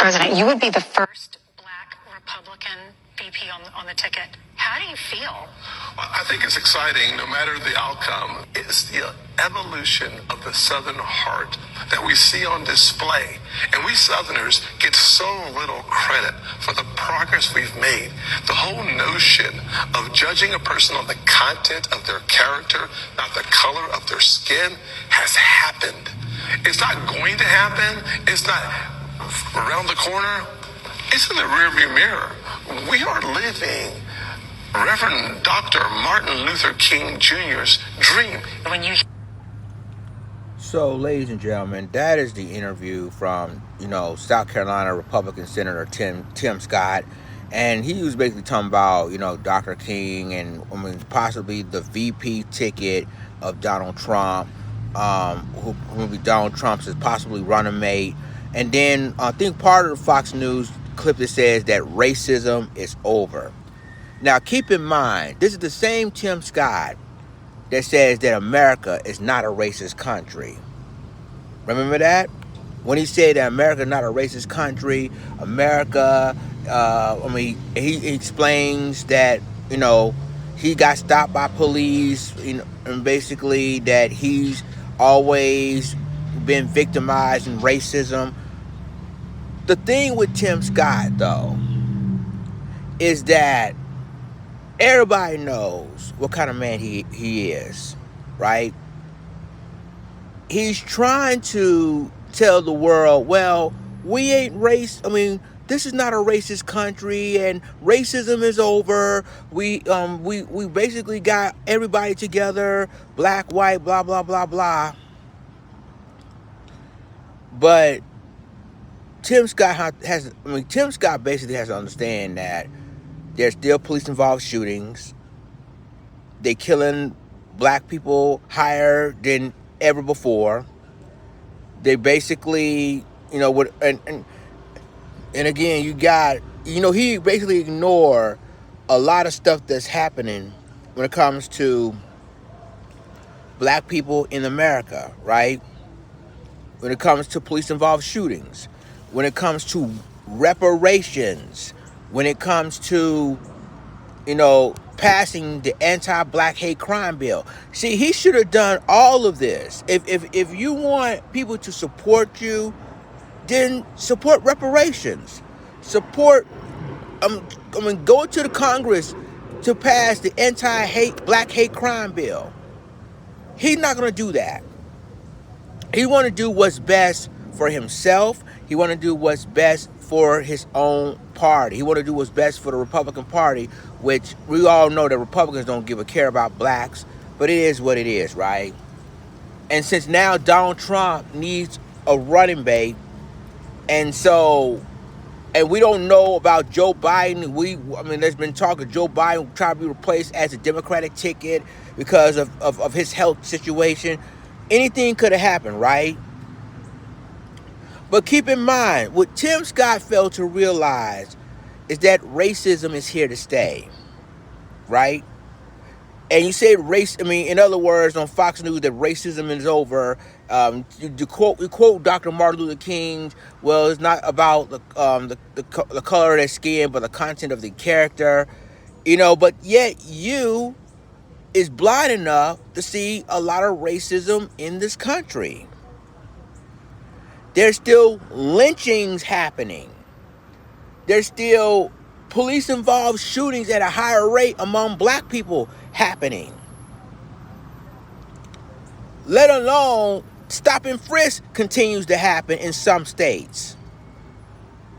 president. You would be the first black Republican VP on the ticket. How do you feel? Well, I think it's exciting, no matter the outcome. It's the evolution of the Southern heart that we see on display. And we Southerners get so little credit for the progress we've made. The whole notion of judging a person on the content of their character, not the color of their skin, has happened. It's not going to happen. It's not around the corner. It's in the rearview mirror. We are living Reverend Dr. Martin Luther King Jr.'s dream. So, ladies and gentlemen, that is the interview from, South Carolina Republican Senator Tim Scott. And he was basically talking about, Dr. King and possibly the VP ticket of Donald Trump, who will be Donald Trump's possibly running mate. And then I think part of the Fox News clip that says that racism is over. Now, keep in mind, this is the same Tim Scott that says that America is not a racist country. Remember that? When he said that America is not a racist country, America, he explains that, he got stopped by police, and basically that he's always been victimized in racism. The thing with Tim Scott, though, is that everybody knows what kind of man he is, right? He's trying to tell the world, well, we ain't this is not a racist country, and racism is over. We basically got everybody together, black, white, blah, blah, blah, blah. But Tim Scott basically has to understand that there's still police-involved shootings. They killing black people higher than ever before. They basically, and again, you got, he basically ignore a lot of stuff that's happening when it comes to black people in America, right? When it comes to police-involved shootings, when it comes to reparations, when it comes to, passing the anti-black hate crime bill. See, he should have done all of this. If you want people to support you, then support reparations. Support, go to the Congress to pass the anti-black hate crime bill. He's not going to do that. He want to do what's best for himself. He want to do what's best for his own party. He want to do what's best for the Republican Party, which we all know that Republicans don't give a care about blacks, but it is what it is, right? And since now Donald Trump needs a running mate, and we don't know about Joe Biden. There's been talk of Joe Biden trying to be replaced as a Democratic ticket because of his health situation. Anything could have happened, right? But keep in mind, what Tim Scott failed to realize is that racism is here to stay, right? And you say in other words, on Fox News, that racism is over. You quote Dr. Martin Luther King. Well, it's not about the color of their skin, but the content of the character, But yet you is blind enough to see a lot of racism in this country. There's still lynchings happening. There's still police-involved shootings at a higher rate among black people happening. Let alone stop and frisk continues to happen in some states.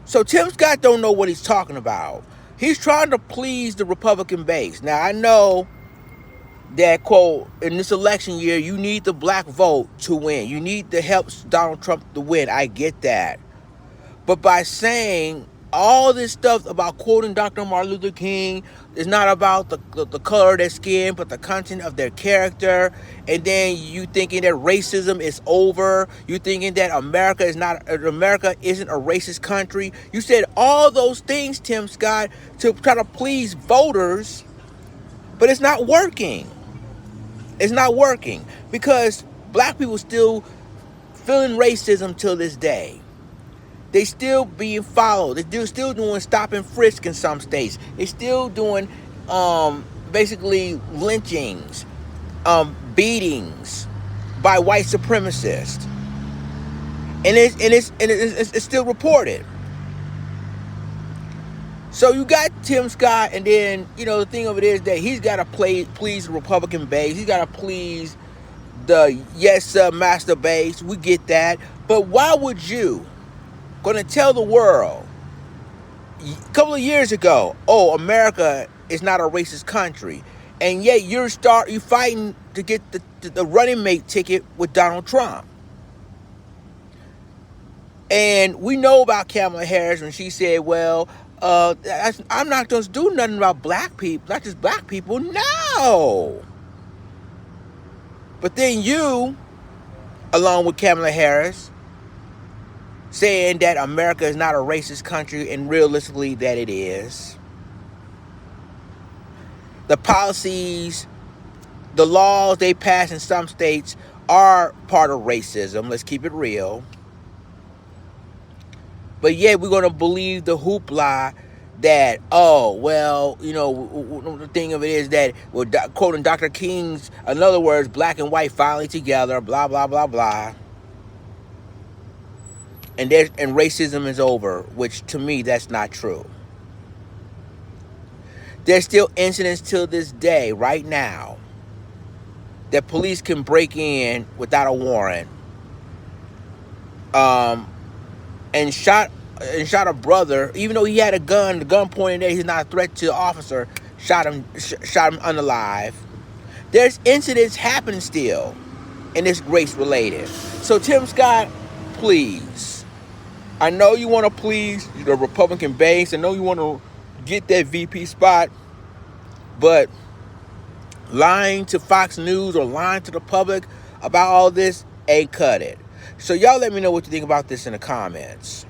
So Tim Scott don't know what he's talking about. He's trying to please the Republican base. Now, I know that, quote, in this election year, you need the black vote to win. You need to help Donald Trump to win. I get that. But by saying all this stuff about quoting Dr. Martin Luther King, it's not about the color of their skin, but the content of their character. And then you thinking that racism is over. You thinking that America isn't a racist country. You said all those things, Tim Scott, to try to please voters, but it's not working. It's not working because black people still feeling racism till this day. They still being followed. They're still doing stop and frisk in some states. They're still doing basically lynchings, beatings by white supremacists, and it's still reported. So you got Tim Scott, and then the thing of it is that he's got to please the Republican base. He's got to please the yes sir master base. We get that, but why would you gonna tell the world a couple of years ago, oh, America is not a racist country, and yet you're fighting to get the running mate ticket with Donald Trump? And we know about Kamala Harris when she said, well, I'm not going to do nothing about black people, not just black people. No. But then you, along with Kamala Harris, saying that America is not a racist country, and realistically that it is. The policies, the laws they pass in some states are part of racism. Let's keep it real. But yet we're going to believe the hoopla that, oh, well, the thing of it is that, well, quoting Dr. King's, in other words, black and white finally together, blah, blah, blah, blah. And racism is over, which to me, that's not true. There's still incidents till this day, right now, that police can break in without a warrant, and shot a brother, even though he had a gun. The gun pointed at, he's not a threat to the officer. Shot him unalive. There's incidents happening still, and it's race related. So Tim Scott, please, I know you want to please the Republican base. I know you want to get that VP spot, but lying to Fox News or lying to the public about all this ain't cut it. So y'all let me know what you think about this in the comments.